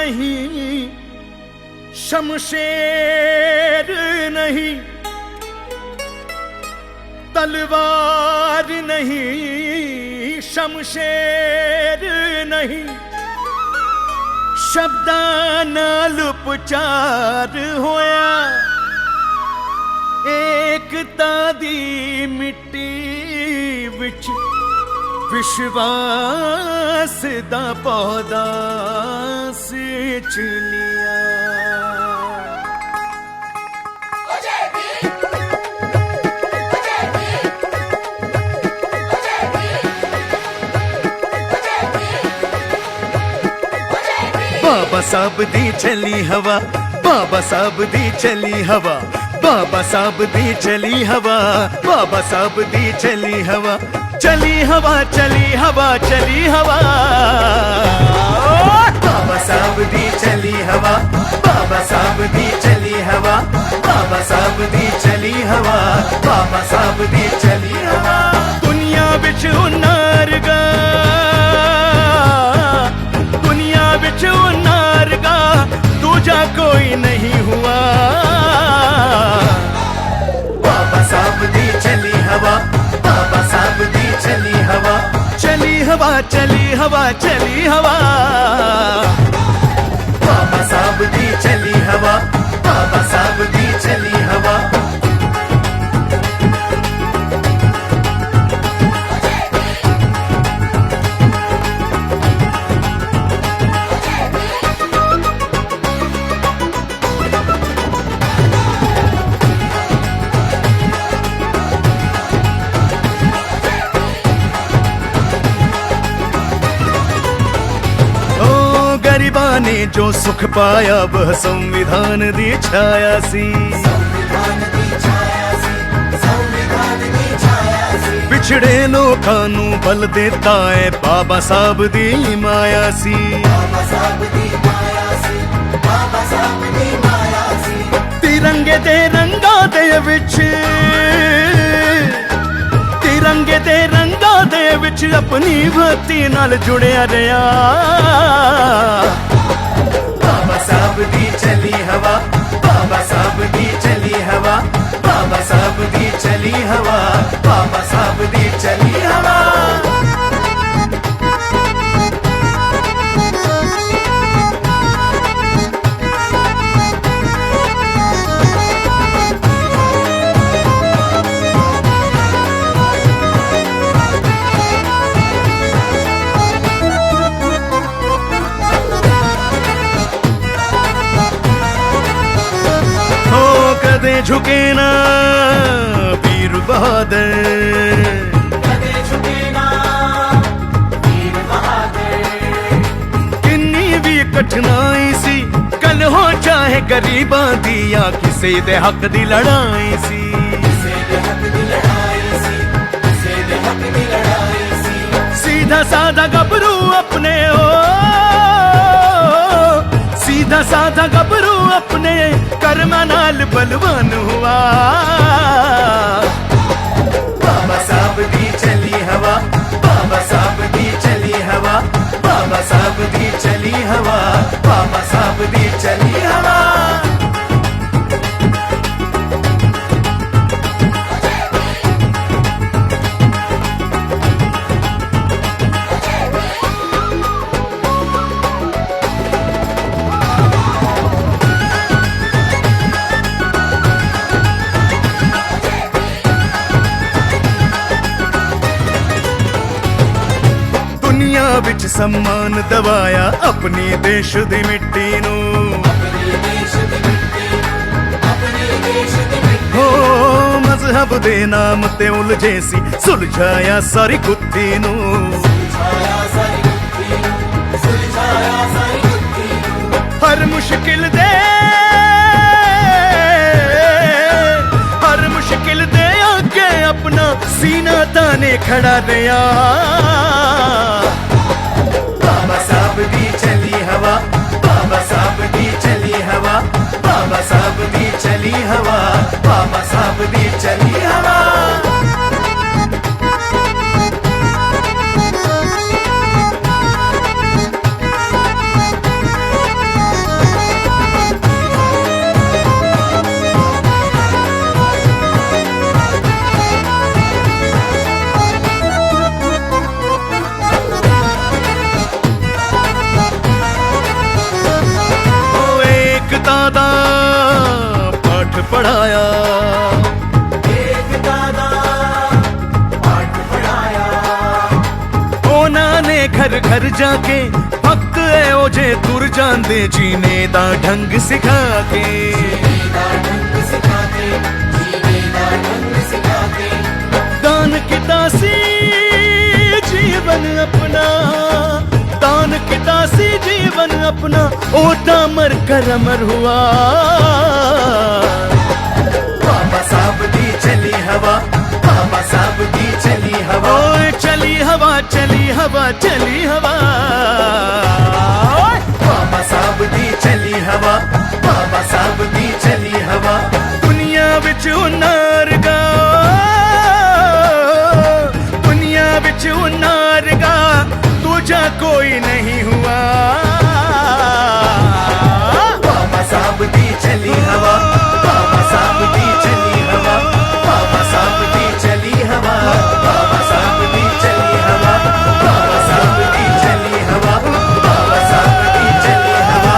नहीं, शमशेर नहीं, तलवार नहीं, शमशेर नहीं, शब्दां नाल उपचार होया, एकता दी मिट्टी विच विश्वास दा पौधा सिंच लिया। बाबा साहब दी चली हवा, बाबा साहब दी चली हवा, बाबा साहब दी चली हवा, बाबा साहब दी चली हवा, चली हवा, चली हवा, चली हवा, बाबा साहब दी चली हवा, बाबा साहब दी चली हवा, बाबा साहब दी चली हवा, बाबा साहब दी चली हवा। दुनिया विच उन्नारगा, दुनिया विच उन्नारगा, दूजा कोई नहीं हुआ। बाबा साहब दी चली हवा, बाबा साहब दी चली हवा, चली हवा, चली हवा, चली हवा, बाबा साहब दी चली हवा, बाबा साहब दी चली हवा। गरीबां ने जो सुख पाया वह संविधान दी छाया सी, पिछड़े लोकां नू बल देता है बाबा साहब दी माया सी। तिरंगे दे रंगा दे विच, तिरंगे दे रंगा दे विच अपनी भक्ति नाल जुड़िया रहा। बाबा साहब दी चली हवा, बाबा साहब दी चली हवा, बाबा साहब दी चली हवा, बाबा साहब दी चली हवा। कदे झुके ना वीर बहादुर, कदे झुके ना वीर बहादुर। किन्नी भी कठिनाई सी, कल हो चाहे गरीबां दी या किसे दे हक दी लड़ाई सी, किसे दे हक दी लड़ाई सी, किसे दे हक दी लड़ाई सी। सीधा साधा गबरू अपने हो, सीधा साधा गबरू अपने कर्मा नाल बलवान हुआ। बाबा साहब दी चली हवा, बाबा साहब दी चली हवा, बाबा साहब दी चली हवा, बाबा साहब दी चली हवा। दुनिया विच सम्मान दवाया अपनी देश दी मिट्टी नू, हो मजहब दे नाम ते उलझे सी, सुलझाया सारी गुत्थी नू। हर मुश्किल दे, हर मुश्किल दे आगे अपना सीना ताने खड़ा रहा। बाबा साहब दी चली हवा, बाबा साहब दी चली हवा, बाबा साहब दी चली हवा, बाबा साहब दी चली हवा। घर जाके भक्त है ओजे तुर जांदे जीने दा ढंग सिखा के। दान किता सी जीवन अपना, दान किता सी जीवन अपना, ओटा मर कर अमर हुआ। बाबा साहब दी चली हवा, बाबा साहब दी चली हवा, ओए चली हवा चली हवा चली हवा। बाबा साहब दी चली हवा, बाबा साहब दी चली हवा। दुनिया विच उन्नारगा, दुनिया विच उन्नारगा, दूजा कोई नहीं हुआ। बाबा साहब दी चली हवा, बाबा साहब दी चली हवा, बाबा साहब दी चली हवा, बाबा साहब दी चली हवा, बाबा साहब दी चली हवा, बाबा साहब दी चली हवा,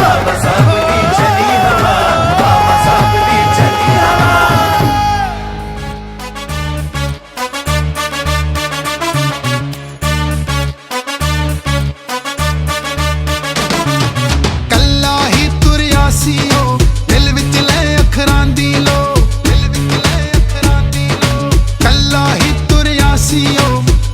बाबा साहब दी चली हवा, बाबा साहब दी चली हवा। कल्ला ही तुरिया सी ओ दिल विच ले अखरां दी लो, दिल विच ले अखरां दी लो। कल्ला ही तुरिया सी ओ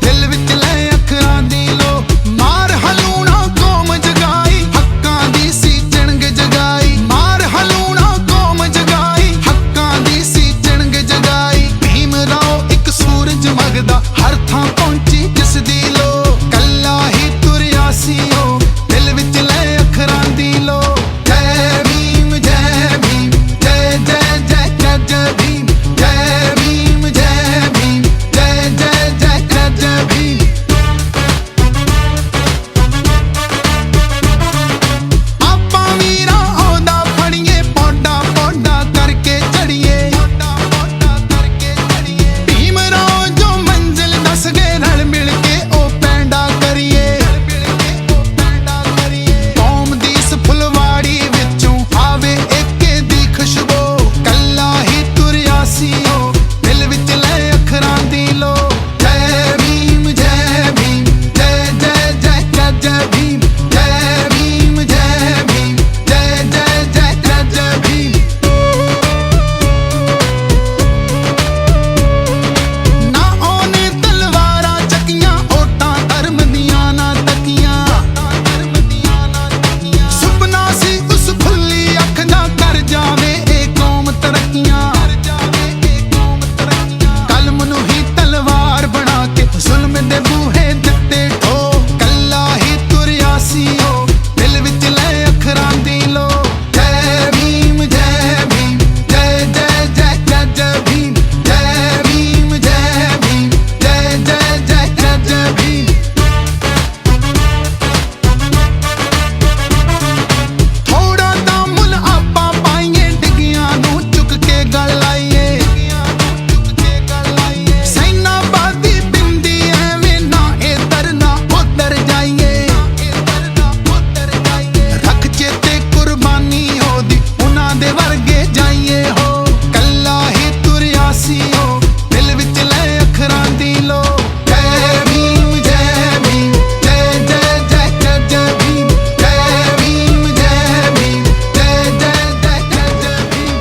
दिल विच ले अखरां दी लो। मार हलूणा कौम जगाई, हक्कां दी सी चिणग जगाई। मार हलूणा कौम जगाई, हक्कां दी सी चिणग जगाई। भीम राव एक सूरज मगदा हर थां पहुंची जिस दी लो। कल्ला ही तुरिया सी ओ दिल विच ले अखरां दी लो। जय भीम जय भीम, जय जय जय जय जय भीम। जय भीम जय भीम, जय जय जय जय जय भीम। आपां वीरां औदा फड़िए, पौडा पौडा करके चढ़िए, पौडा पौडा करके चढ़िए। भीम राव जो मंजिल दस गए, रल मिल के ओ पैंडा करिए, रल मिल के ओ पैंडा करिए। कौम दी इस फुलवाड़ी विचों आवे एके दी खुशबू। कल्ला ही तुरिया सी ओ दिल विच ले अखरां दी लो। जय भीम जय भीम, जय जय जय जय जय भीम। जय भीम जय भीम, जय जय जय जय जय भीम। ना ओने तलवारां चकियां, ओटां धर्म दियां ना तकियां, धर्म दियां ना तकियां। सुपना सी उस खुली अख दा, कर जावे ए कौम तरक्कियां, कर जावे ए कौम तरक्कियां। कलम नूं ही तलवार बना के जुल्म दे बूहे दित्ते ठो। कल्ला ही तुरिया सी ओ दिल विच ले अखरां दी लो। जय भीम जय भीम, जय जय जय जय जय भीम। जय भीम जय भीम, जय जय जय जय जय भीम। थोड़ा दा मुल आपां पाइए, डिगियां नूं चुक के गल लाइए, डिगियां नूं चुक के गल लाइए। सैनाबादी बिंदी एवें ना इधर ना उधर जाइए, इधर ना उधर जाइए। रख चेते कुर्बानी होदी उन्हां दे वर्गे जाइए हो। कल्ला ही तुरिया सी ओ दिल विच ले अखरां दी लो। जय भीम जय भीम, जय जय जय जय जय भीम। जय भीम जय भीम, जय जय जय जय जय भीम।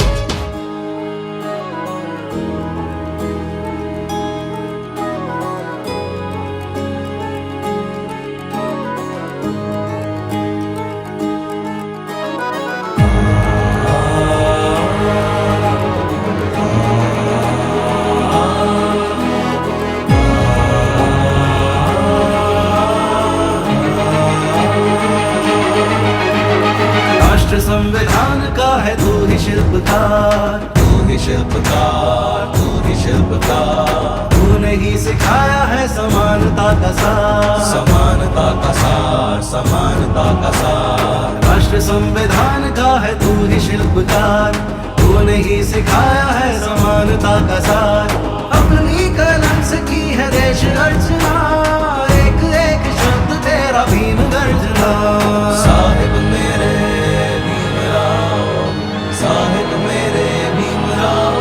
राष्ट्र संविधान का है तू ही शिल्पकार, तू ही शिल्पकार, तू ही शिल्पकार। तूने ही सिखाया है समानता का सार, समानता का सार, समानता का सार। राष्ट्र संविधान का है तू ही शिल्पकार, तूने ही सिखाया है समानता का सार। अपनी कलम से की है देश अर्चना, एक एक शब्द तेरा भीम गर्जना। साहिब मेरे भीमराव, साहिब मेरे भीमराव,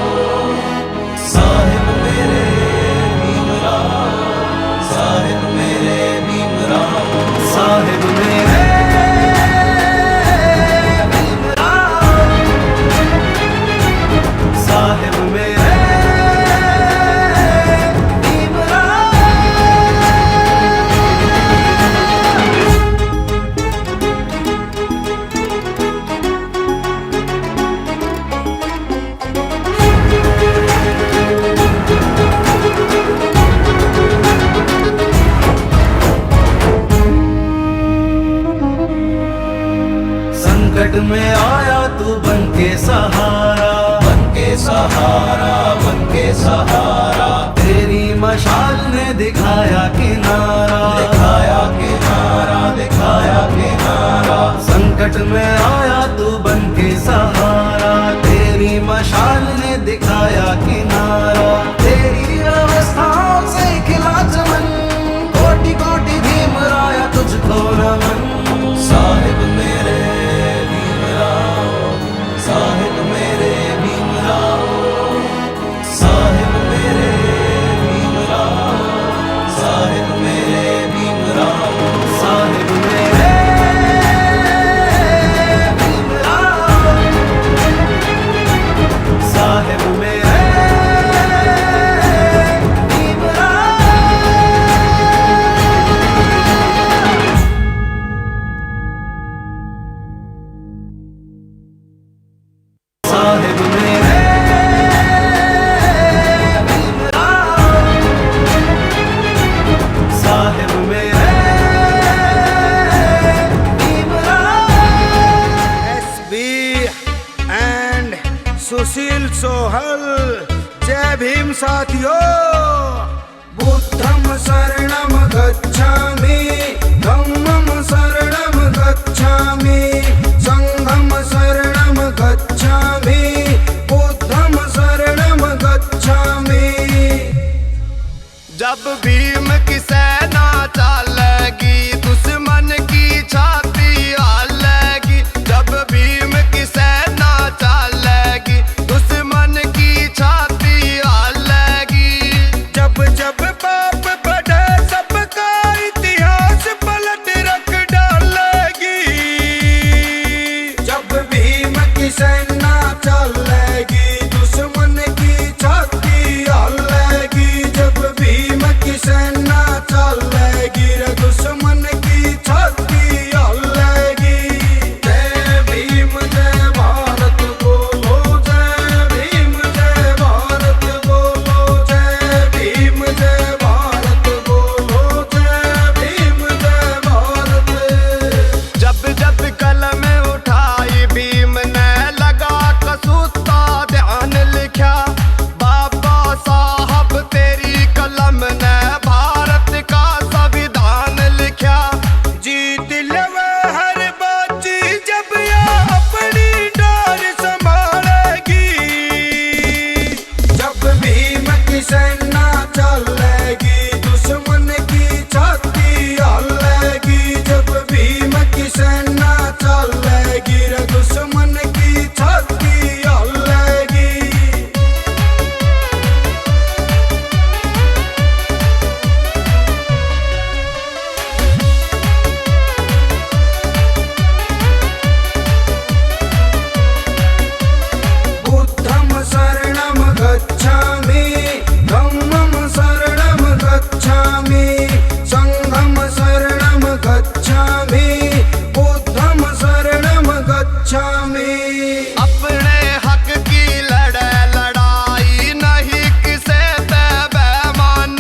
साहिब मेरे भीमराव, साहिब मेरे भीमराव। संकट में आया तू बन के सहारा, बन के सहारा, बन के सहारा। तेरी मशाल ने दिखाया किनारा, दिखाया किनारा, दिखाया किनारा। संकट में आया तू बन के सहारा, तेरी मशाल ने दिखाया किनारा। तेरी अवस्थाओं से खिला चमन, कोटि कोटि भीमराया तुझको नमन। साहिब मेरे भीमराव, साहिब मेरे भीमराव, साहिब मेरे भीमराव, साहिब मेरे भीमराव, साहिब मेरे भीमराव, साहिब मेरे भीमराव। साहिब मेरे भीमराव, साहिब मेरे भीमराव। एसबी एंड सुशील सोहल, जय भीम साथियों। बुद्धम शरणम गच्छामि, धम्मम शरणम गच्छामि, संघम शरणम गच्छामि, बुद्धम शरणम गच्छामि। जब भीम की सेना चलेगी, दुश्मन की छाती हालेगी। जब भीम की सेना चलेगी, दुश्मन की छाती हालेगी। जब जब पाप बढ़े सबका इतिहास पलट रख डालेगी। जब भीम की सेना चलेगी, दुश्मन की छाती हालेगी। जब भीम की सेना चलेगी, रे दुश्मन की छाती हालेगी। जय भीम जय भारत बोलो, जय भीम जय भारत बोलो, जय भीम जय भारत बोलो, जय भीम जय भारत। जब जब कलम उठाई भीम ने, लगा कसूता ध्यान लिखा। बाबा साहब तेरी कलम ने भारत का संविधान लिखा। जीत लवे हर बाजी जब ये अपनी डोर संभालेगी। जब भीम की सेना चलेगी, दुश्मन की छाती हालेगी। जब भीम की सेना चलेगी, रे दुश्मन की छाती हालेगी। बुद्धम शरणम गच्छामि, धम्मम शरणम गच्छामि, संघम शरणम गच्छामि, बुद्धम शरणम गच्छामि। अपने हक की लड़े लड़ाई, नहीं किसे ते बेमान।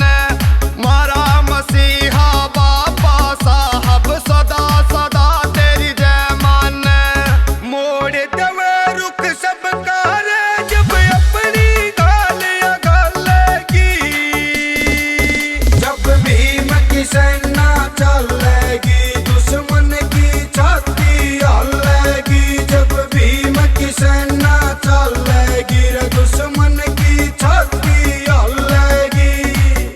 मारा मसीहा बाबा साहब, सदा सदा तेरी जय मान। मोड़ दवे रुख सबका रे, जब अपनी गालियां गालेगी। जब भीम की सेना चलेगी, दुश्मन की छाती हालेगी। जब भीम की सेना चलेगी, रे दुश्मन की छाती हालेगी।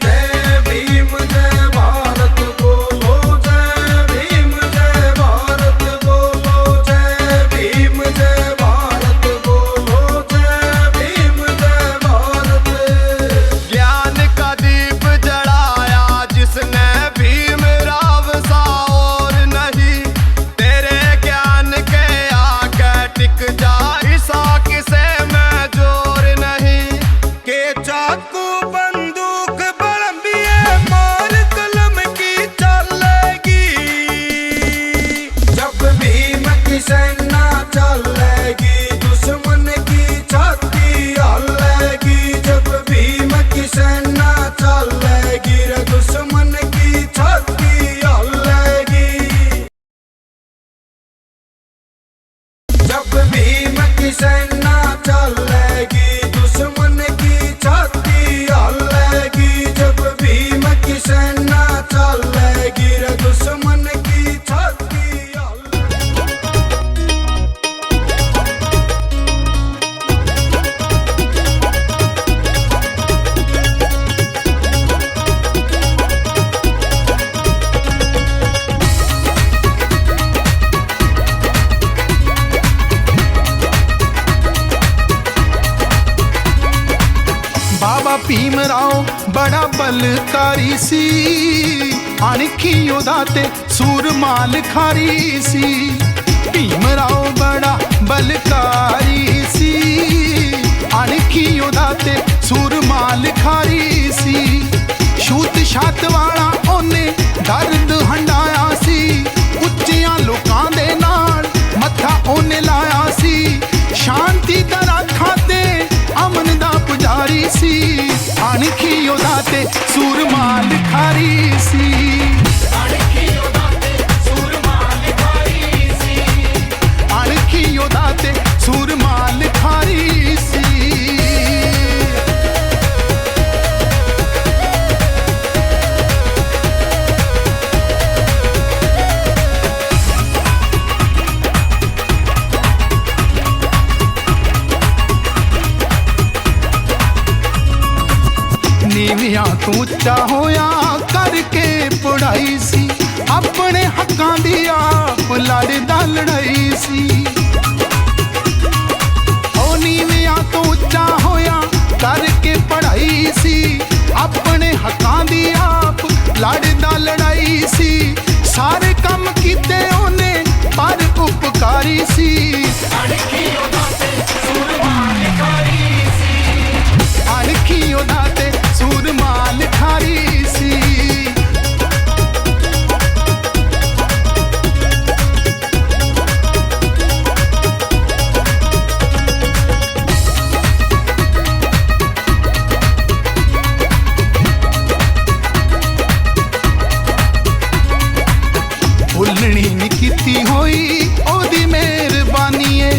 जय भीम जय भारत बोलो, जय भीम जय भारत बोलो, जय भीम जय भारत बोलो, जय भीम जय भारत। ज्ञान का दीप जलाया जिसने, भीमराव सा और नहीं। तेरे ज्ञान के आगे टिक जा, ईसा किसे में जोर नहीं। के चाकू बंदूक बड़म्बिए, मार कलम की चलेगी। जब भीम की सेना चलेगी, दुश्मन की छाती हालेगी। जब भीम की सेना चलेगी, रे दुश्मन की छाती हालेगी। की सेना चलेगी दुश्मन की छाती हलेगी जब भीम की सेना चलेगी रे दुश्मन की छाती बाबा भीमराव बड़ा बलकारी सी अणखी ओदा ते सूरमा लिखारी सी भीमराव बड़ा बलकारी सी अणखी ओदा ते सूरमा लिखारी सी छूत छात वाला ओने दर्द हंडाया सी उच्चियां लोकां दे नाल मत्था ओने लाया सी शांति दा राखा ते अमन दा पुजारी सी अणखी ओदा ते सूरमा लिखारी सी अणखी ओदा ते सूरमा लिखारी सी अणखी ओदा ते सूरमा लिखारी सी नीवियां तू उच्चा होया करके पढ़ाई सी अपने हक्कां दी आप लड़दा लड़ाई सी ओ नीवियां तू उच्चा होया करके पढ़ाई सी अपने हक्कां दी आप लड़दा लड़ाई सी सारे कम कीते ओने पर उपकारी सी अणखी ओदा ते सूरमा लिखारी सी अणखी ओदा ते सूरमा लिखारी सी भुलनी नहीं कीती होई ओदी मेहरबानी है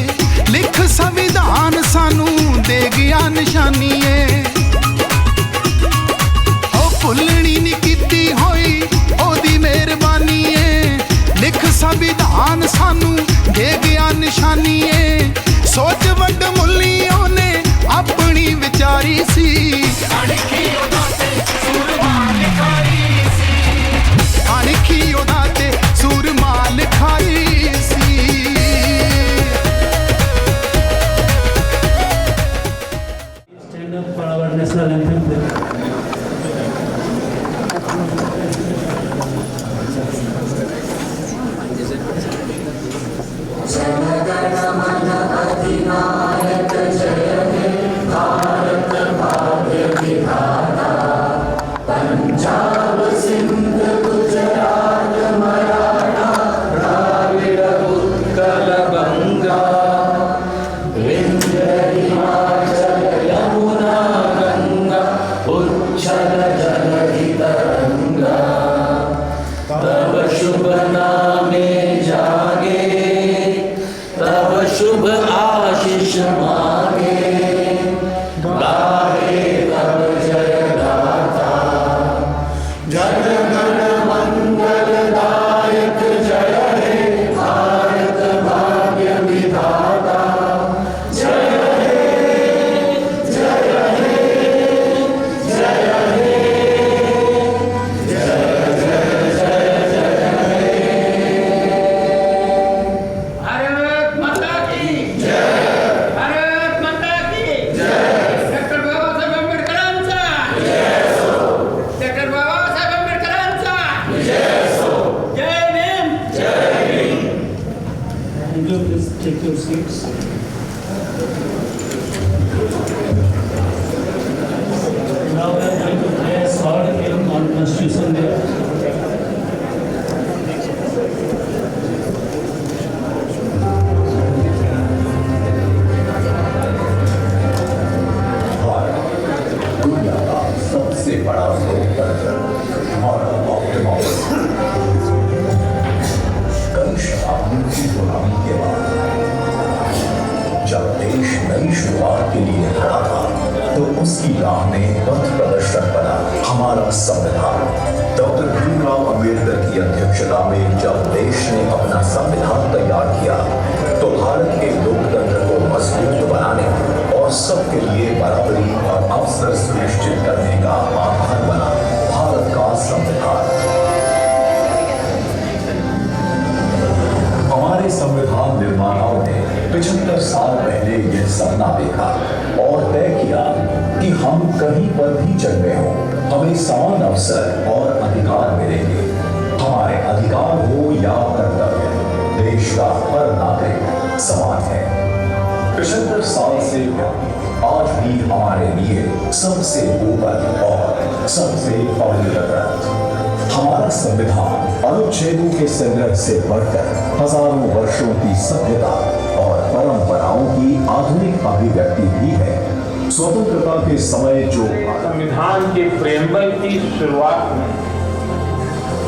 लिख संविधान सानू दे गया निशानी है भुलनी नहीं कीती होई ओदी मेहरबानी है लिख संविधान सानू दे गया निशानी है सोच वड मुल्ली ओने अपनी विचारी सी अणखी ओदा ते सूरमा लिखारी सी अणखी ओदा ते सूरमा लिखारी सी Stand up for our national anthem, please. शुभ आशीष मांगे गाहे तब जय गाथा जन गण मंगल दायक जय हे भारत भाग्य विधाता जय हे जय हे जय हे जय जय जय जय हे भारत माता की जय भारत माता की जय डॉक्टर बाबासाहेब आंबेडकरांचा जय सो डॉक्टर बाबासाहेब आंबेडकरांचा जय सो जय भीम जय Bhim Thank you. Please take your seats. Now we are going to play a short film on Constitution Day. दुनिया का सबसे बड़ा लोकतंत्र और डेमोक्रेसी कई शताब्दियों की गुलामी के बाद जब शुरुआत के लिए खड़ा था तो उसकी राह में पथ प्रदर्शक बना हमारा संविधान। डॉक्टर भीमराव अंबेडकर की अध्यक्षता में जब देश ने अपना संविधान तैयार किया तो भारत के लोकतंत्र को मजबूत बनाने और सबके लिए बराबरी और अवसर सुनिश्चित करने का आधार बना भारत का संविधान। हमारे संविधान निर्माताओं ने 75 साल पहले यह सपना देखा और तय किया कि हम कहीं पर भी जन्मे हों, हमें समान अवसर और अधिकार मिलेंगे। हमारे अधिकार हो या कर्तव्य, देश का हर नागरिक समान है। 75 साल से आज भी हमारे लिए सबसे ऊपर और सबसे पवित्र हमारा संविधान अनुच्छेदों के संग्रह से बढ़कर हजारों वर्षों की सभ्यता और परंपराओं की आधुनिक अभिव्यक्ति भी है। स्वतंत्रता के समय जो संविधान के प्रेम्बल की शुरुआत में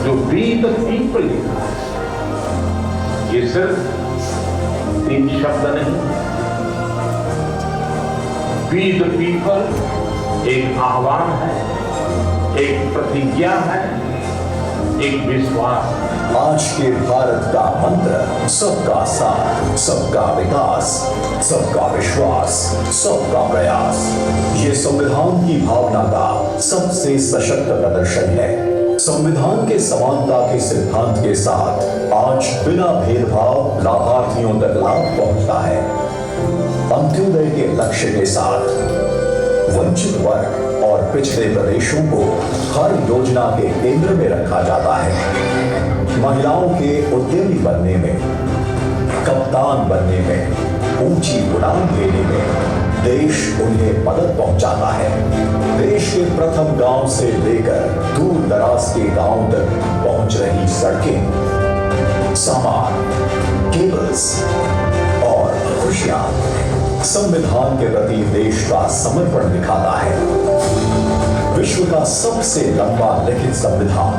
जो वी द पीपल लिखा है, ये सिर्फ 3 शब्द नहीं, वी द पीपल एक आह्वान है, एक प्रतिज्ञा है, एक विश्वास। आज के भारत का मंत्र सबका साथ, सबका विकास, सबका विश्वास, सबका प्रयास। ये संविधान की भावना का सबसे सशक्त प्रदर्शन है। संविधान के समानता के सिद्धांत के साथ आज बिना भेदभाव लाभार्थियों तक लाभ पहुंचता है। अंत्योदय के लक्ष्य के साथ वंचित वर्ग और पिछड़े प्रदेशों को हर योजना के केंद्र में रखा जाता है। महिलाओं के उद्यमी बनने में, कप्तान बनने में, ऊंची उड़ान लेने में देश उन्हें मदद पहुंचाता है। देश के प्रथम गांव से लेकर दूर दराज के गांव तक पहुंच रही सड़कें, सामान, केबल्स और खुशियां संविधान के प्रति देश का समर्पण दिखाता है। विश्व का सबसे लंबा लिखित संविधान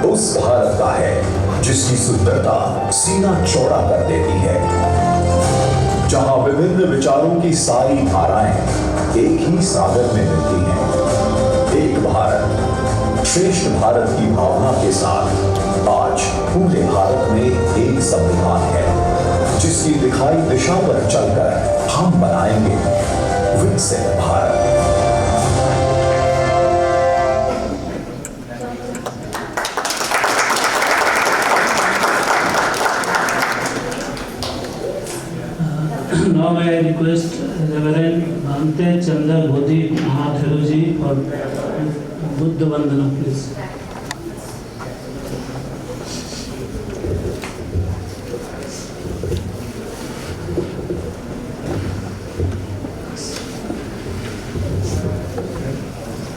उस भारत का है जिसकी सुंदरता सीना चौड़ा कर देती है, जहां विभिन्न विचारों की सारी धाराएं एक ही सागर में मिलती हैं। एक भारत श्रेष्ठ भारत की भावना के साथ आज पूरे भारत में एक संविधान है जिसकी दिखाई दिशा पर चलकर हम बनाएंगे विकसित Bharat. Now may I request Reverend Bhante Chandra Bodhi Mahathero ji for Buddha Vandana, please.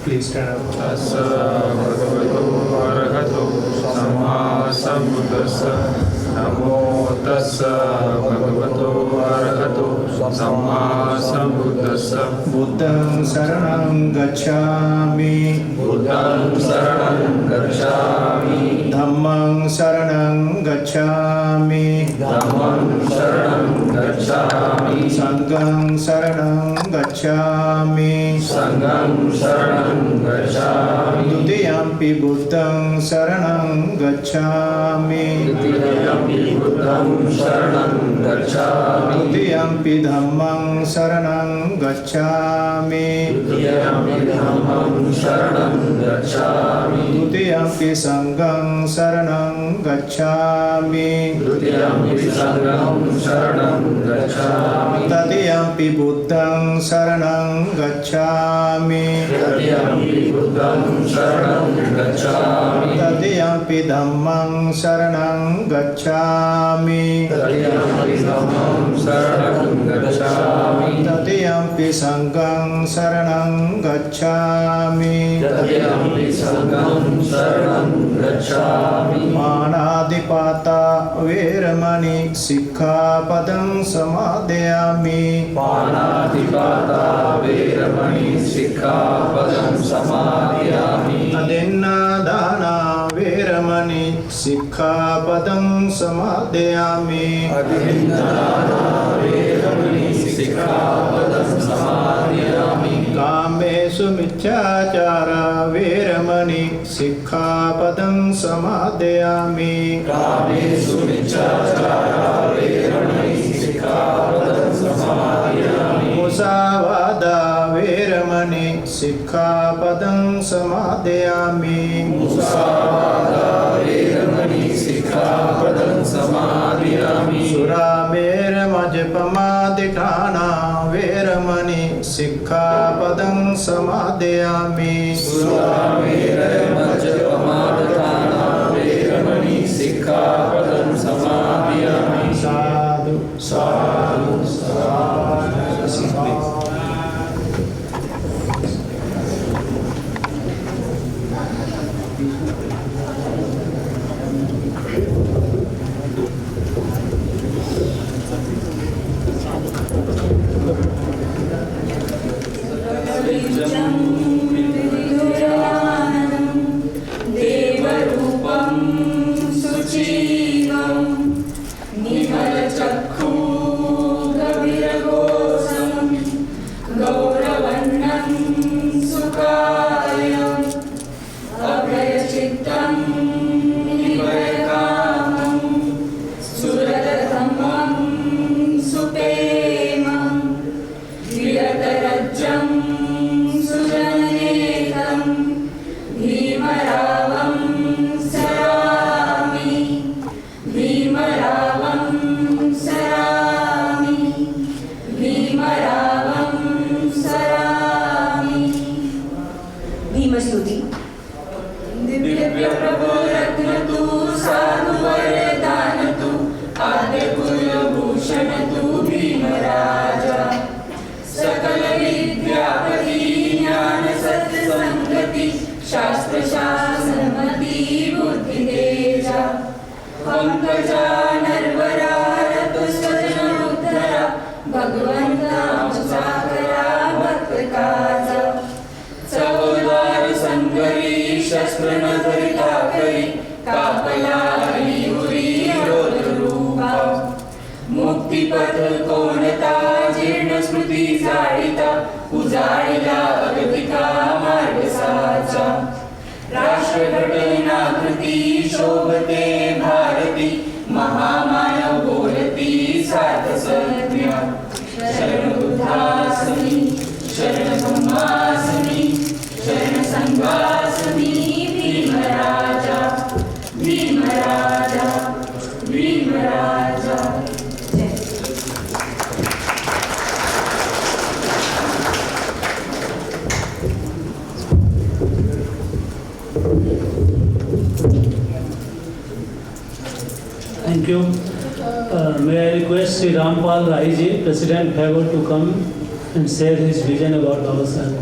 Please stand up. तस्य भगवतो अरहतो सम्मा सम्बुद्धस्य नमो तस्य भगवतो अरहतो सम्मा सम्बुद्धस्य बुद्धं शरणं गच्छामि बुद्धं शरणं गच्छामि धम्मं शरणं गच्छामि धम्मं शरणं गच्छामि संघं शरणं गच्छामि संघं शरणं गच्छामि द्वितीयंपि बुद्धं शरणं गच्छामि द्वितीयंपि बुद्धं शरणं गच्छामि तृतीयंपि धम्मं शरणं गच्छामि द्वितीयंपि धम्मं शरणं गच्छामि तृतीयंपि संघं शरणं गच्छामि द्वितीयंपि संघं शरणं गच्छामि तृतीयंपि बुद्धं शरणं गच्छामि तृतीयंपि बुद्धं शरणं गच्छामि तृतीयंपि धम्मं शरणं गच्छामि तृतीयंपि धम्मं शरणं गच्छामि तृतीयंपि संघं शरणं गच्छामि तृतीयंपि संघं शरणं गच्छामि पाणादिपाता वेरमणि सिक्खापदं समादयामि पाणातिपाता वेरमणि सिक्खापदं समादयामि अदिन्नादाना वेरमणि सिक्खापदं समादयामि अदिन्नादाना वेरमणि सिक्खापदं समादयामि कामेषु मिथ्याचारा वेरमणि सिक्खापदं समादयामि कामेषु मिथ्याचारा वेरमणि सिक्खापदं समादयामि मुसावादा वेरमणि सिक्खापदं समादयामि मुसावादा वेरमणि सिक्खापदं समादयामि सुरामेरमजपमादिठाना वेरमणि सिक्खापदं समादयामि सुरामेरमजपमादठाना वेरमणि सिक्खापदं समादयामि साधु साधु देवरूपं सुजीवं निमलचक्षुगविरगोचरं गौरवर्णं सुकायम् अभयचित्तं निवयकामं सुरतमं सुपेमं विरतरज्जं सुजननेतं भीमरावं सरामि भीमरावं सरामि भीमरावं सरामि भीमस्तुति दिव्य प्रभो रत्नतु साधु वरदानतु आद्य कुलभूषण तु भीमराजा सकल विद्यापति ज्ञान सत्य संगति शास्त्र शासनमति बुद्धि तेजा पंकजा नरवरा रतु सजन उद्धरा भगवंता साकरा भक्त काजा चौदार संगरी शस्त्र न धरिता करी कापला हरिहुरी रोध रूपा मुक्तिपथ कोणता जीर्ण स्मृती जाळिता उजाळिला अगतिका मार्ग साचा राष्ट्रघटनाकृती शोभते भारती महामानव बोलती सार्थ संज्ञा शरण बुद्धासनी शरण धम्मासनी शरण संघासनी भीमराजा भीमराजा भीमराजा Thank you. May I request Sri Rampal Rai ji, President Bhagor, to come and share his vision about Baba Saheb.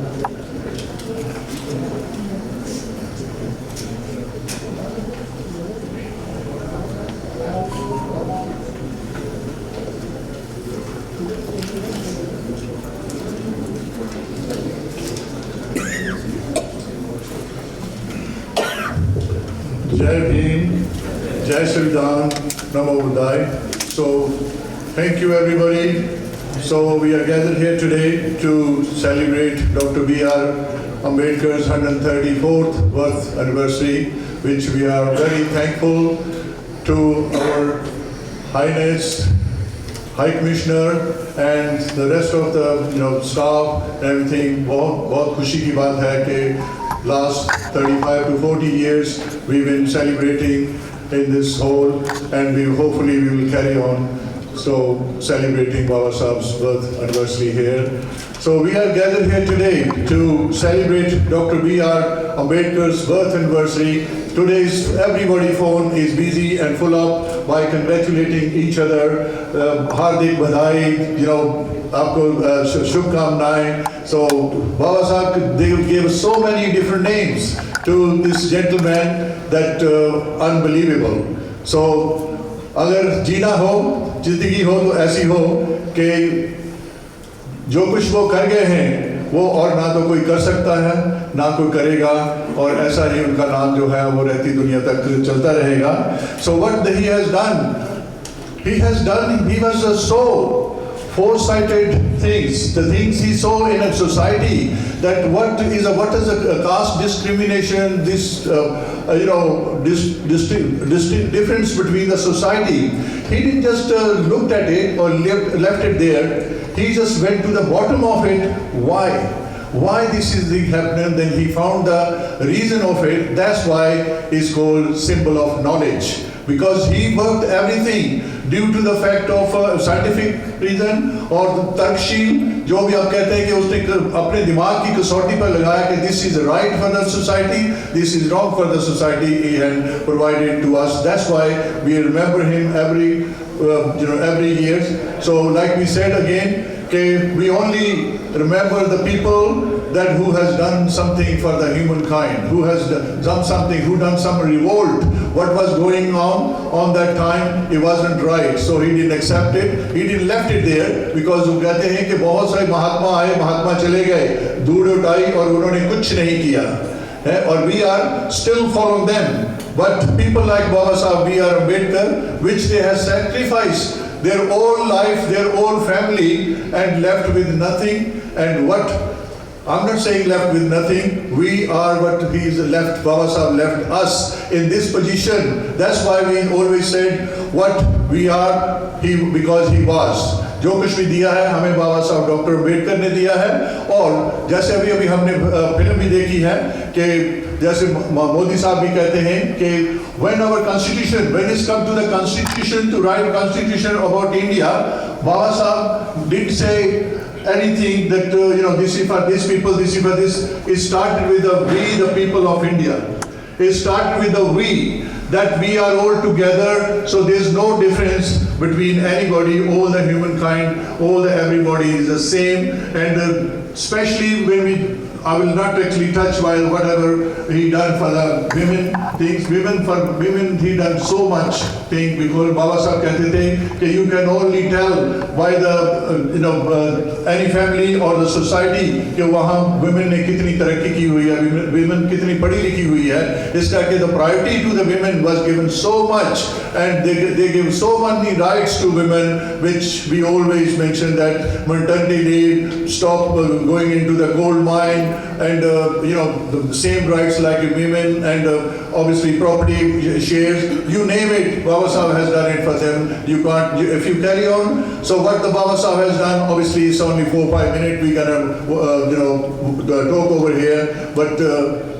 Jai Bhim, Jai Sridan, Namo Buddhaya. So, thank you everybody. So, we are gathered here today to celebrate Dr. B.R. Ambedkar's 134th birth anniversary, which we are very thankful to our Highness, High Commissioner and the rest of the staff and everything. बहुत खुशी की बात है कि last 35 to 40 years we've been celebrating in this hall, and hopefully we will carry on celebrating Baba Saheb's birth anniversary here. So we are gathered here today to celebrate Dr. B.R. Ambedkar's birth anniversary. Today's everybody phone is busy and full up by congratulating each other. Hardik badhai, आपको शुभकामनाएं. So Baba Saheb, they gave so many different names to this gentleman that unbelievable. So अगर जीना हो, जिंदगी हो तो ऐसी हो कि जो कुछ वो कर गए हैं वो और ना तो कोई कर सकता है ना कोई करेगा, और ऐसा ही उनका नाम जो है वो रहती दुनिया तक चलता रहेगा. So what he has done, he was so foresighted things, the things he saw in a society, that what is a caste discrimination, this difference between the society. He didn't just looked at it or left it there. He just went to the bottom of it. Why this is happening? Then he found the reason of it. That's why it's called symbol of knowledge, because he worked everything due to the fact of scientific reason और तर्कशील, जो भी आप कहते हैं कि उसने अपने दिमाग की कसौटी पर लगाया कि this is right for the society, this is wrong for the society. He had provided to us. That's why we remember him every year. So like we said again, we only remember the people that who has done something for the humankind, who has done something, who done some revolt. What was going on that time, it wasn't right, so he didn't accept it. He didn't left it there, because वो कहते हैं कि बहुत सारे महात्मा आए, महात्मा चले गए, धूल उठाई और उन्होंने कुछ नहीं किया है, और we are still following them. But people like Baba Sahib, B.R. Ambedkar, which they have sacrificed their whole life, their whole family, and left with nothing. And what, I'm not saying left with nothing, we are what he's left, Baba Sahib left us in this position. That's why we always said what we are, because he was. जो कुछ भी दिया है हमें बाबा साहब doctor Ambedkar ने दिया है, और जैसे अभी हमने फिल्म भी देखी है कि जैसे मोदी साहब भी कहते हैं कि when our constitution, when it's come to the constitution, to write constitution about India, Baba Sahib did say anything that this is for this people, this is for this. It started with the we, the people of India. It started with the we, that we are all together, so there's no difference between anybody, all the humankind, everybody is the same. And especially when I will not actually touch while whatever he done for the women things. For women he done so much thing, because Baba Sahib कहते थे कि you can only tell by the any family or the society कि वहाँ women ने कितनी तरक्की की हुई है, women कितनी पढ़ी लिखी हुई है. इसका कि the priority to the women was given so much, and they give so many rights to women, which we always mention that maternity leave, stop going into the gold mine, and the same rights like women, and obviously property shares, you name it, Baba Sahib has done it for them. You can't, if you carry on. So what the Baba Sahib has done, obviously it's only 4-5 minutes we gonna talk over here, but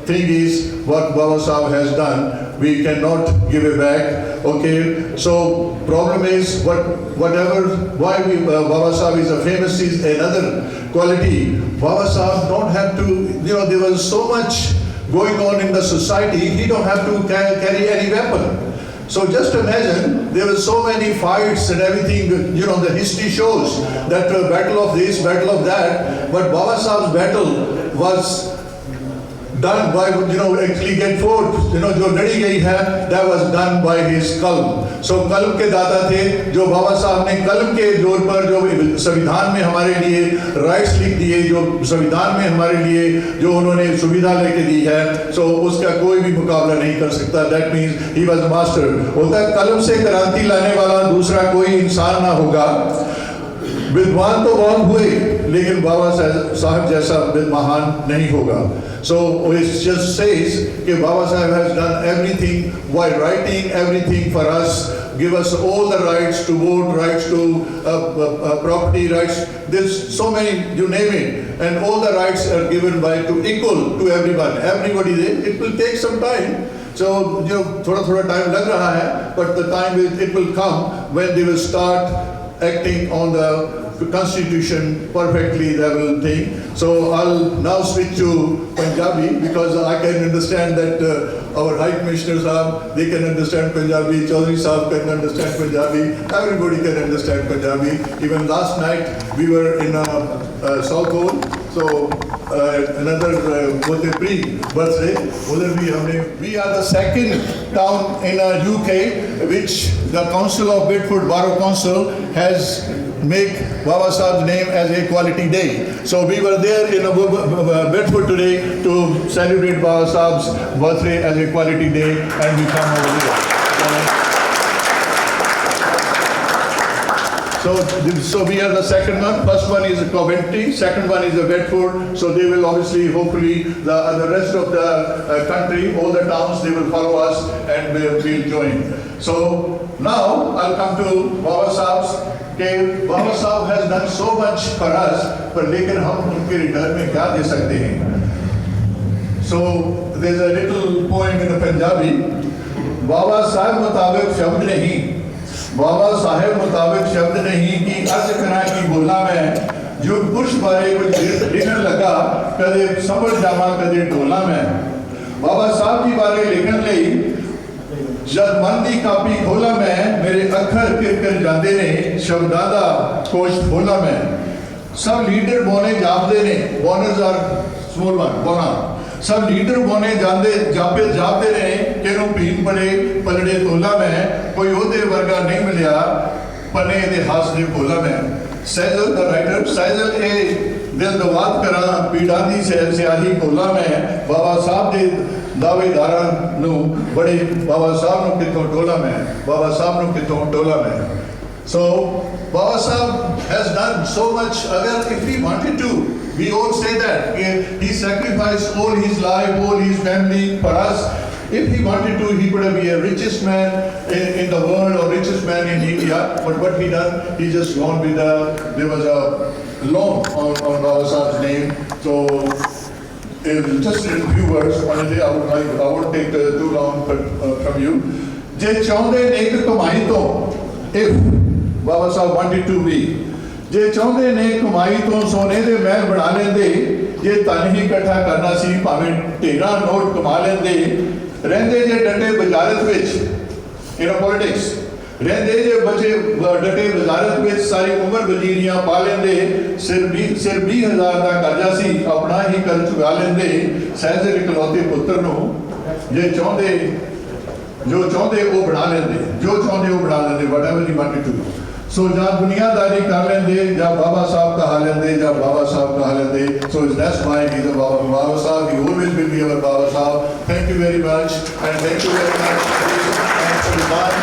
thing is what Baba Sahib has done, we cannot give it back. Okay, so problem is why Baba Sahib is famous is another quality. Baba Sahib don't have to, there was so much going on in the society, he don't have to carry any weapon. So just imagine, there were so many fights and everything, the history shows that battle of this, battle of that, but Baba Sahib's battle was done by, actually get fought, जो लड़ी गई है, that was done by his कलम. So कलम के दाता थे, जो बाबा साहब ने कलम के जोर पर जो संविधान में हमारे लिए राइट्स लिख दिए, जो संविधान में हमारे लिए जो उन्होंने सुविधा लेके दी है, so उसका कोई भी मुकाबला नहीं कर सकता. That means he was a master. होता है कलम से क्रांति लाने वाला दूसरा कोई इंसान ना होगा. विद्वान तो बहुत हुए, लेकिन बाबा साहब जैसा महान नहीं होगा. So it just says that Baba Sahib has done everything while writing everything for us, give us all the rights to vote, rights to property rights. There's so many, you name it, and all the rights are given to equal to everyone. Everybody there. It will take some time. So थोड़ा time लग रहा है, but the time it will come when they will start acting on the constitution perfectly, they will think. So I'll now switch to Punjabi, because I can understand that our High Commissioners they can understand Punjabi, Chaudhary Sahib can understand Punjabi, everybody can understand Punjabi. Even last night we were in South Hall, so another pre-birthday, we are the second town in UK which the Council of Bedford Borough Council has make Baba Sahib's name as Equality Day. So we were there in Bedford today to celebrate Baba Sahib's birthday as Equality Day, and we come over here. So we are the second one. First one is Coventry, second one is Bedford. So they will obviously, hopefully, the rest of the country, all the towns, they will follow us and we'll join. So now I'll come to Baba Sahib's. कि बाबा साहब has done so much for us, पर लेकिन हम उनके return में क्या दे सकते हैं? So there's a little poem in Punjabi. बाबा साहब मुताबिक शब्द नहीं, बाबा साहब मुताबिक शब्द नहीं कि अर्ज करा की बोला मैं जो पुरुष बारे कुछ लिखन लगा कदे समझ जावा कदे ढोला मैं बाबा साहब की बारे लिखन लई जब मन दी कापी खोला मैं मेरे अखर किर जाते ने शब्दां दा कोश खोला मैं सब लीडर बोने जापदे ने बोनर्स आर स्मॉल वन बोना सब लीडर बोने जापते ने किनू भीन पड़े पलड़े तोला मैं कोई ओदे वर्गा नहीं मिलिया पने इतिहास दे बोला मैं सैजल द राइटर सैजल ए दिल दवात करा पीड़ा दी स्याही खोला मैं बाबा साहब दे दावेदारां नू बड़े बाबा साहब नू कितों टोला मैं बाबा साहब नू कितों टोला मैं So Baba Sahib has done so much. Agar if he wanted to, we all say that he sacrificed all his life, all his family for us. If he wanted to, he could have been a richest man in the world or richest man in India. But what he done, he just gone with there was a loan on Baba Sahib's name. So just in a few words, I won't take too long from you. Je chaunde nek kamai to, if Baba Sahib wanted to be, जे चाहते ने कमाई तो सोने दे महल बना लेंदे जे तन ही इकट्ठा करना सी भावें ढेरा नोट कमा लेंदे रहंदे जे डटे वजारत विच इन पॉलिटिक्स रहंदे जे बचे डटे वजारत विच सारी उम्र वजीरियां पा लेंदे सिर 20,000 दा कर्जा सी अपना ही कर चुका लेंदे सहज इकलौते पुत्र नु जे चाहते जो चाहते वो बना लेंदे जो चाहते वो बना लेंदे whatever he wanted to So जहाँ दुनियादारी कर लेंदे जहाँ बाबा साहब कहा लेंदे जहाँ बाबा साहब कहा लेंदे so that's why he's a Baba Sahib. He always will be our Baba Sahib. Thank you very much and thank you very much. Thanks for the time.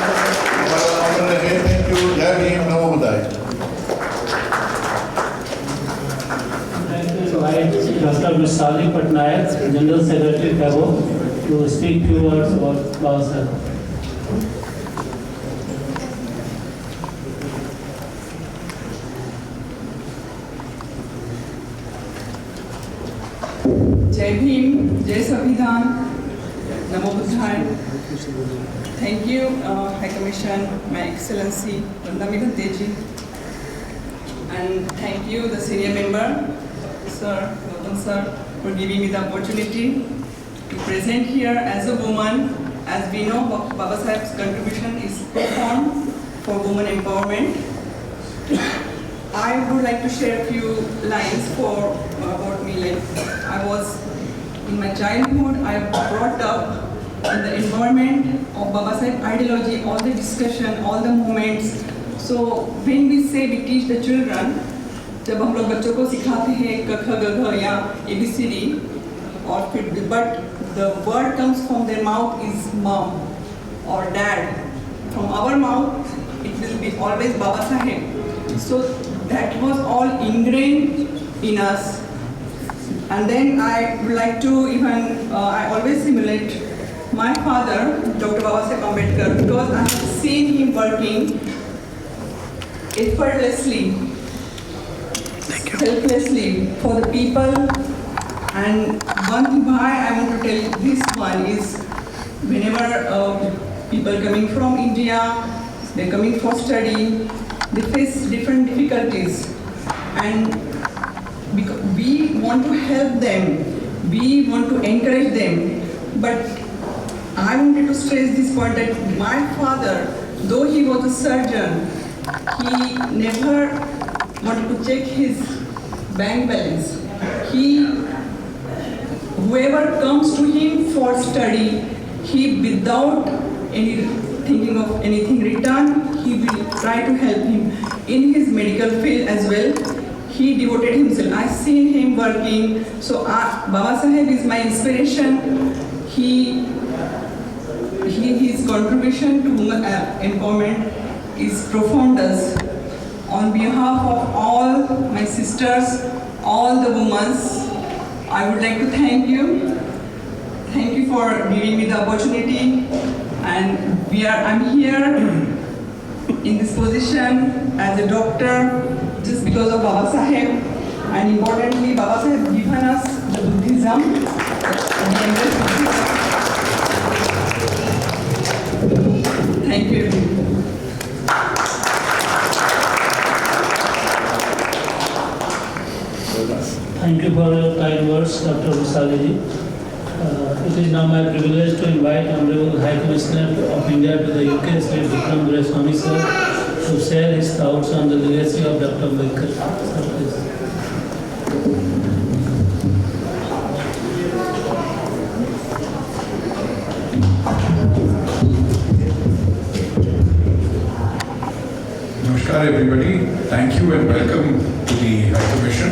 Thank you. Jai Bhim. Namo Buddhaya. Dr. Vishali Patnaik, General Secretary Febo, to speak few words about Baba Sahib. Jai Bhim, Jai Samvidhan, Namo Buddhaya. Thank you, High Commission, My Excellency Vandami Bhanteji, and thank you, the senior member, Sir Gautam Sir, for giving me the opportunity to present here as a woman. As we know, Baba Sahib's contribution is profound for women empowerment. I would like to share a few lines about me. Like I was in my childhood, I brought up in the environment of Baba Sahib ideology, all the discussion, all the moments. So when we say we teach the children, जब हम लोग बच्चों को सिखाते हैं क ख ग घ या ABCD, और फिर but the word comes from their mouth is mom or dad. From our mouth, it will be always Baba Sahib. So that was all ingrained in us. And then I would like to even, I always simulate my father, Dr. Baba Sahib Ambedkar, because I have seen him working effortlessly, selflessly for the people. And one thing why I want to tell this one is, whenever people coming from India, they're coming for study, they face different difficulties, and we want to help them, we want to encourage them. But I wanted to stress this point that my father, though he was a surgeon, he never wanted to check his bank balance. Whoever comes to him for study, he without any thinking of anything return, he will try to help him. In his medical field as well, he devoted himself. I've seen him working. So Baba Sahib is my inspiration. His contribution to women empowerment is profound. On behalf of all my sisters, all the women, I would like to thank you. Thank you for giving me the opportunity. And I'm here in this position as a doctor just because of Baba Saheb. And importantly, Baba Saheb given us the Buddhism. Thank you. Thank you for your kind words, Dr. Vasali. It is now my privilege to invite Honorable High Commissioner of India to the UK, Sri Vikram Doraiswamy sir, to share his thoughts on the legacy of Dr. Ambedkar. Sir, please. Namaskar everybody. Thank you and welcome to the High Commission.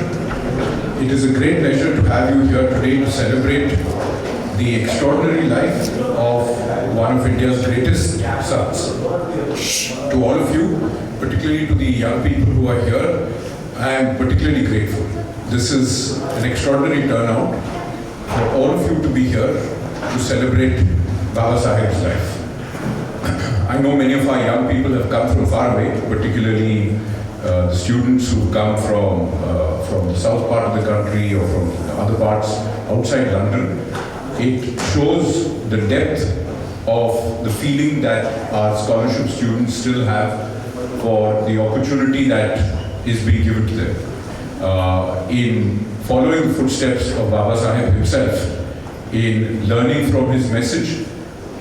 It is a great pleasure to have you here today to celebrate the extraordinary life of one of India's greatest sons. To all of you, particularly to the young people who are here, I am particularly grateful. This is an extraordinary turnout for all of you to be here to celebrate Baba Saheb's life. I know many of our young people have come from far away, particularly the students who come from the south part of the country or from other parts outside London. It shows the depth of the feeling that our scholarship students still have for the opportunity that is being given to them. In following the footsteps of Baba Saheb himself, in learning from his message,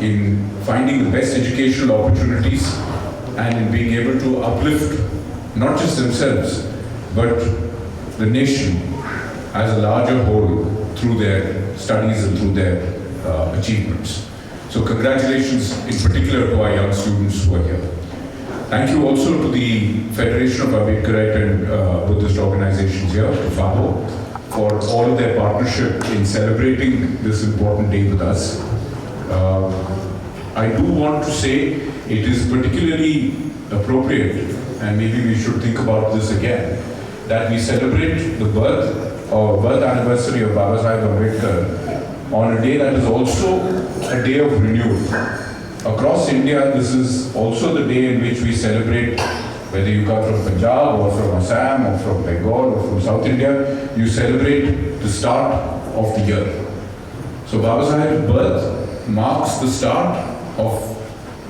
in finding the best educational opportunities, and in being able to uplift not just themselves, but the nation as a larger whole through their studies and through their achievements. So congratulations in particular to our young students who are here. Thank you also to the Federation of Ambedkarite and Buddhist organizations here, to FABO, for all of their partnership in celebrating this important day with us. I do want to say it is particularly appropriate, and maybe we should think about this again, that we celebrate the birth anniversary of Baba Saheb Ambedkar on a day that is also a day of renewal. Across India, this is also the day in which we celebrate, whether you come from Punjab or from Assam or from Bengal or from South India, you celebrate the start of the year. So Baba Saheb's birth marks the start of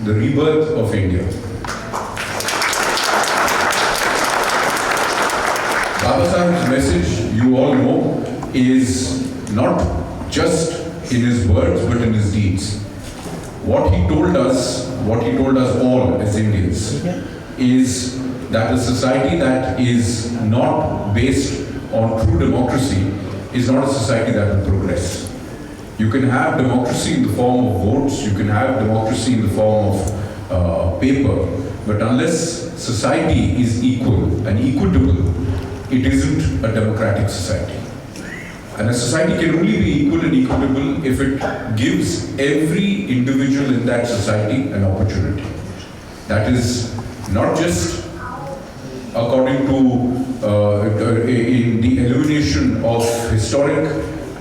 the rebirth of India. Baba Saheb's message, you all know, is not just in his words but in his deeds. What he told us all as Indians, is that a society that is not based on true democracy is not a society that will progress. You can have democracy in the form of votes, you can have democracy in the form of paper, but unless society is equal and equitable, it isn't a democratic society. And a society can only be equal and equitable if it gives every individual in that society an opportunity. That is not just according to in the elimination of historic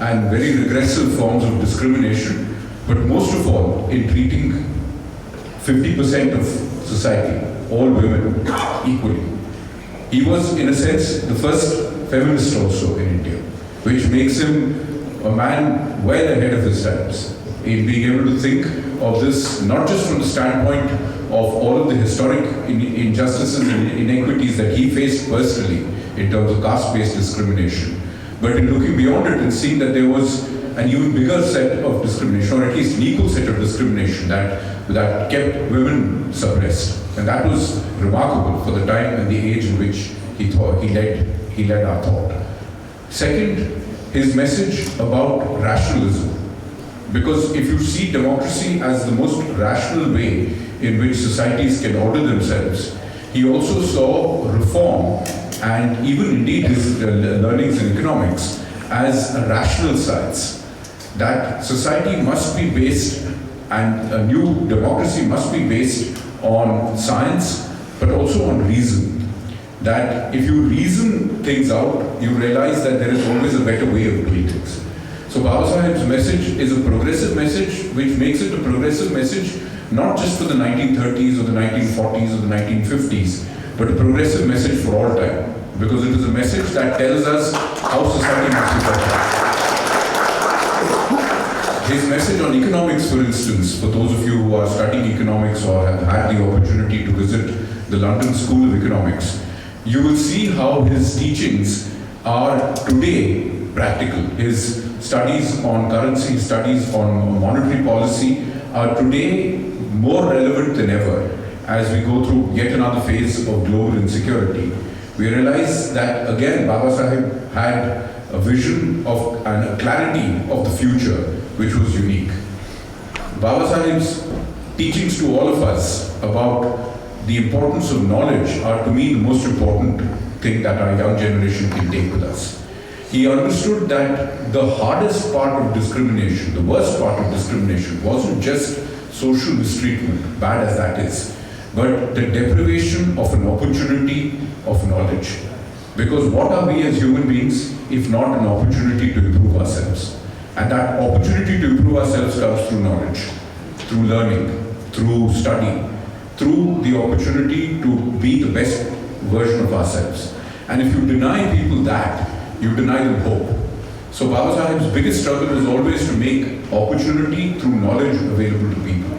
and very regressive forms of discrimination, but most of all in treating 50% of society, all women, equally. He was, in a sense, the first feminist also in India, which makes him a man well ahead of his times in being able to think of this not just from the standpoint of all of the historic injustices and inequities that he faced personally in terms of caste-based discrimination, but in looking beyond it and seeing that there was an even bigger set of discrimination, or at least an equal set of discrimination that kept women suppressed. And that was remarkable for the time and the age in which he led our thought. Second, his message about rationalism. Because if you see democracy as the most rational way in which societies can order themselves, he also saw reform and even indeed his learnings in economics as a rational science. That society must be based, and a new democracy must be based on science, but also on reason. that if you reason things out, you realize that there is always a better way of doing things. So Baba Saheb's message is a progressive message, which makes it a progressive message not just for the 1930s or the 1940s or the 1950s, but a progressive message for all time. Because it is a message that tells us how society must be constructed. His message on economics, for instance, for those of you who are studying economics or have had the opportunity to visit the London School of Economics, you will see how his teachings are today practical. His studies on currency, studies on monetary policy are today more relevant than ever as we go through yet another phase of global insecurity. We realize that again Baba Saheb had a vision of and a clarity of the future which was unique. Baba Saheb's teachings to all of us about the importance of knowledge are to me the most important thing that our young generation can take with us. He understood that the hardest part of discrimination, the worst part of discrimination, wasn't just social mistreatment, bad as that is, but the deprivation of an opportunity of knowledge. Because what are we as human beings if not an opportunity to improve ourselves? And that opportunity to improve ourselves comes through knowledge, through learning, through study, through the opportunity to be the best version of ourselves. And if you deny people that, you deny them hope. So Baba Saheb's biggest struggle was always to make opportunity through knowledge available to people.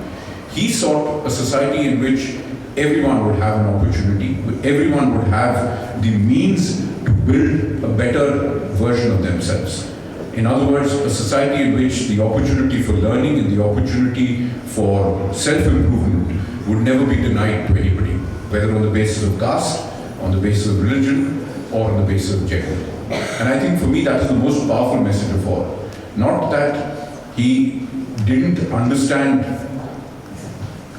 He sought a society in which everyone would have an opportunity, everyone would have the means to build a better version of themselves. In other words, a society in which the opportunity for learning and the opportunity for self-improvement would never be denied to anybody, whether on the basis of caste, on the basis of religion, or on the basis of gender. And I think for me that is the most powerful message of all. Not that he didn't understand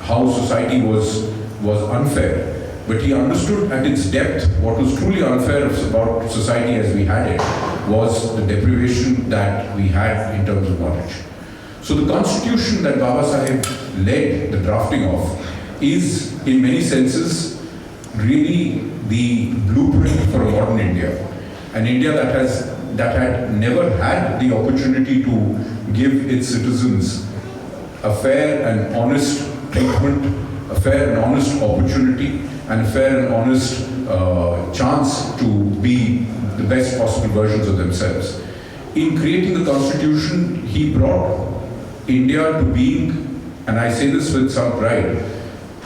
how society was unfair, but he understood at its depth what was truly unfair about society as we had it was the deprivation that we had in terms of knowledge. So the constitution that Baba Saheb led the drafting of is in many senses really the blueprint for a modern India. An India that had never had the opportunity to give its citizens a fair and honest treatment, a fair and honest opportunity, and a fair and honest chance to be the best possible versions of themselves. In creating the constitution, he brought India to being, and I say this with some pride,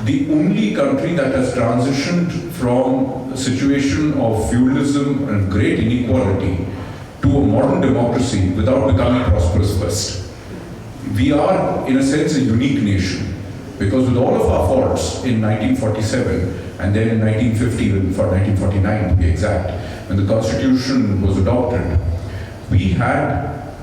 the only country that has transitioned from a situation of feudalism and great inequality to a modern democracy without becoming prosperous first. We are, in a sense, a unique nation because with all of our faults in 1947 and then in 1950, for 1949 to be exact, when the Constitution was adopted, we had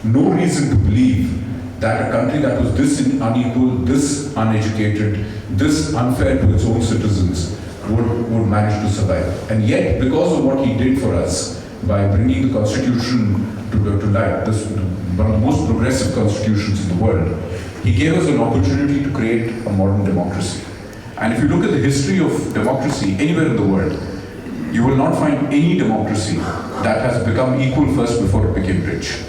no reason to believe that a country that was this unequal, this uneducated, this unfair to its own citizens would manage to survive. And yet, because of what he did for us, by bringing the Constitution to light, this one of the most progressive constitutions in the world, he gave us an opportunity to create a modern democracy. And if you look at the history of democracy anywhere in the world, you will not find any democracy that has become equal first before it became rich.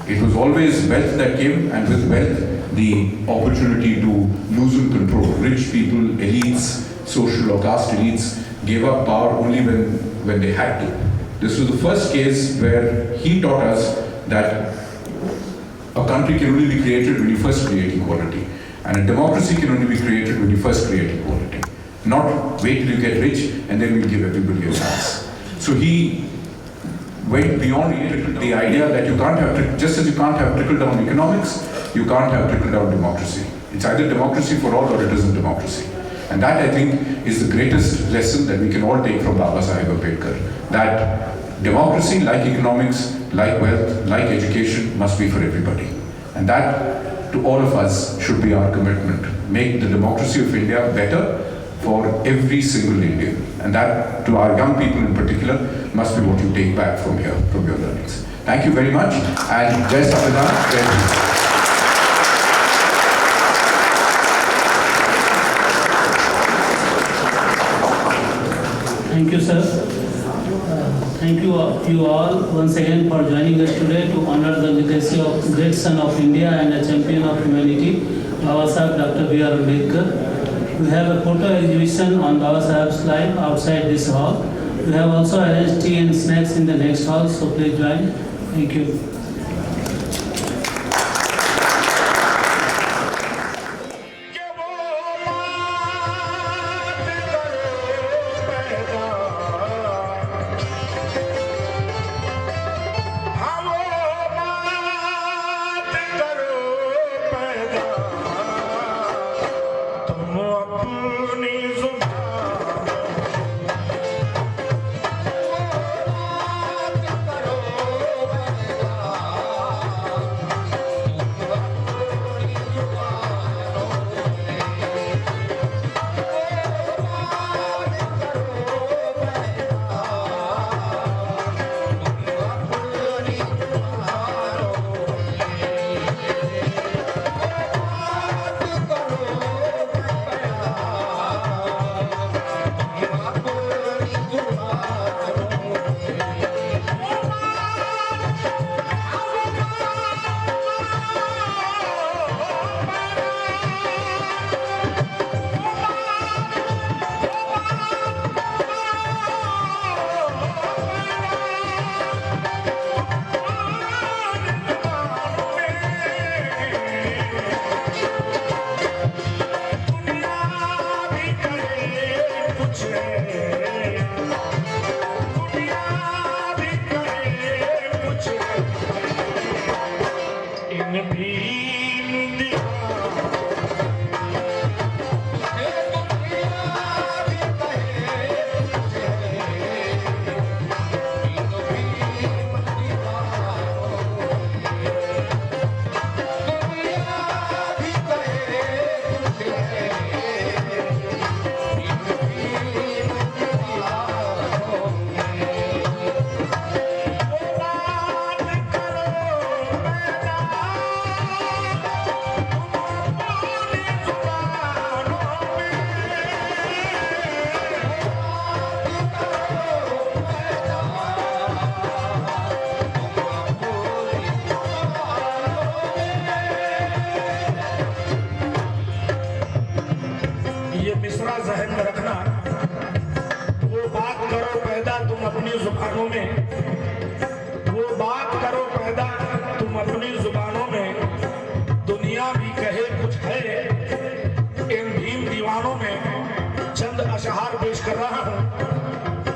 It was always wealth that came, and with wealth, the opportunity to loosen control. Rich people, elites, social or caste elites gave up power only when they had to. This was the first case where he taught us that a country can only be created when you first create equality. And a democracy can only be created when you first create equality. Not wait till you get rich and then we'll give everybody a chance. So he went beyond the idea that you can't have, just as you can't have trickle-down economics, you can't have trickle-down democracy. It's either democracy for all or it isn't democracy. And that, I think, is the greatest lesson that we can all take from Baba Saheb Ambedkar. That democracy, like economics, like wealth, like education, must be for everybody. And that, to all of us, should be our commitment. Make the democracy of India better for every single Indian. And that, to our young people in particular, must be what you take back from here, from your learnings. Thank you very much, and Jai Samvidhan, Jai Hind. Thank you, sir. Thank you all once again for joining us today to honor the legacy of great son of India and a champion of humanity, Baba Saheb Dr. B.R. Ambedkar. We have a photo exhibition on Baba Saheb's life outside this hall. We have also arranged tea and snacks in the next hall, so please join. Thank you.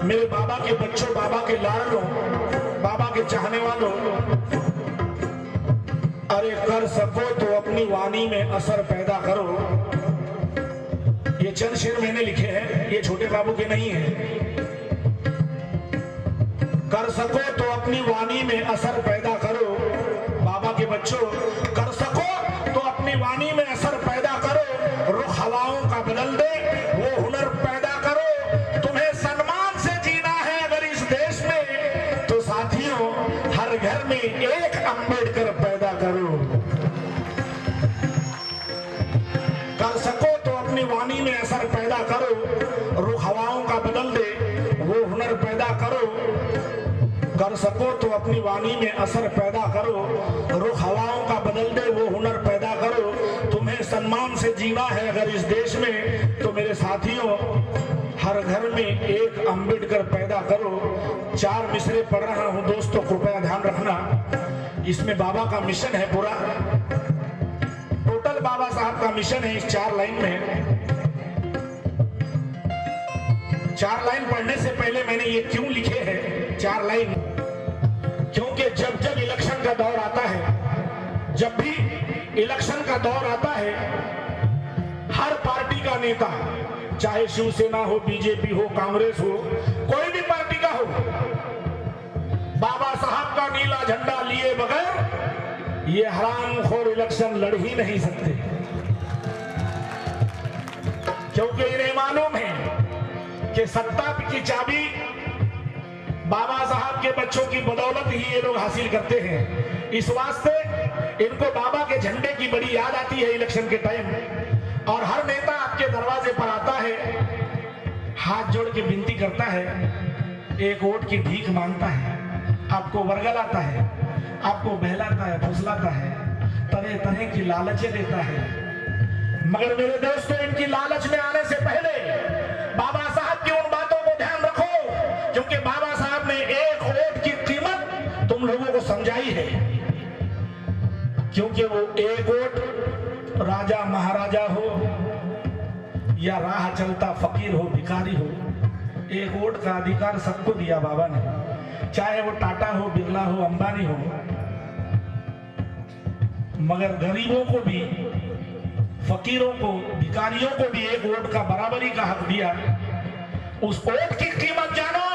मेरे बाबा के बच्चों, बाबा के लाडलों, बाबा के चाहने वालों, अरे कर सको तो अपनी वाणी में असर पैदा करो। ये चंद शेर मैंने लिखे हैं, ये छोटे बाबू के नहीं हैं। कर सको तो अपनी वाणी में असर पैदा करो, बाबा के बच्चों कर सको तो अपनी वाणी में असर पैदा करो। रुख हवाओं का बदल दे वो हुनर पैदा करो। तुम्हें सम्मान से जीना है अगर इस देश में, तो साथियों हर घर में एक अंबेडकर पैदा करो। कर सको तो अपनी वाणी में असर पैदा करो। रुख हवाओं का बदल दे वो हुनर पैदा करो। कर सको तो अपनी वाणी में असर पैदा करो। रुख हवाओं का बदल दे वो हुनर पैदा करो। तुम्हें सम्मान से जीना है अगर इस देश में, तो मेरे साथियों हर घर में एक अंबेडकर पैदा करो। 4 मिसरे पढ़ रहा हूं दोस्तों, कृपया ध्यान रखना। इसमें बाबा का मिशन है पूरा, टोटल बाबा साहब का मिशन है इस 4 लाइन में। 4 लाइन पढ़ने से पहले मैंने ये क्यों लिखे हैं 4 लाइन, क्योंकि जब जब इलेक्शन का दौर आता है, जब भी इलेक्शन का दौर आता है, हर पार्टी का नेता, चाहे शिवसेना हो, बीजेपी हो, कांग्रेस हो, कोई भी पार्टी का हो, बाबा साहब का नीला झंडा लिए बगैर ये हरामखोर इलेक्शन लड़ ही नहीं सकते, क्योंकि इन्हें मालूम है कि सत्ता की चाबी बाबा साहब के बच्चों की बदौलत ही ये लोग हासिल करते हैं। इस वास्ते इनको बाबा के झंडे की बड़ी याद आती है इलेक्शन के टाइम। और हर नेता आपके दरवाजे पर आता है, हाथ जोड़ के विनती करता है, एक वोट की भीख मांगता है, आपको वर्गलाता है, आपको बहलाता है, फुसलाता है, तरह तरह की लालचें देता है। मगर मेरे दोस्तों, इनकी लालच में आने से पहले बाबा साहब की उन बातों को ध्यान रखो, क्योंकि बाबा साहब ने एक वोट की कीमत तुम लोगों को समझाई है। क्योंकि वो एक वोट राजा महाराजा हो या राह चलता फकीर हो, भिखारी हो, एक वोट का अधिकार सबको दिया बाबा ने, चाहे वो टाटा हो, बिरला हो, अंबानी हो। मगर गरीबों को भी, फकीरों को, भिखारियों को भी एक वोट का बराबरी का हक दिया। उस वोट की कीमत जानो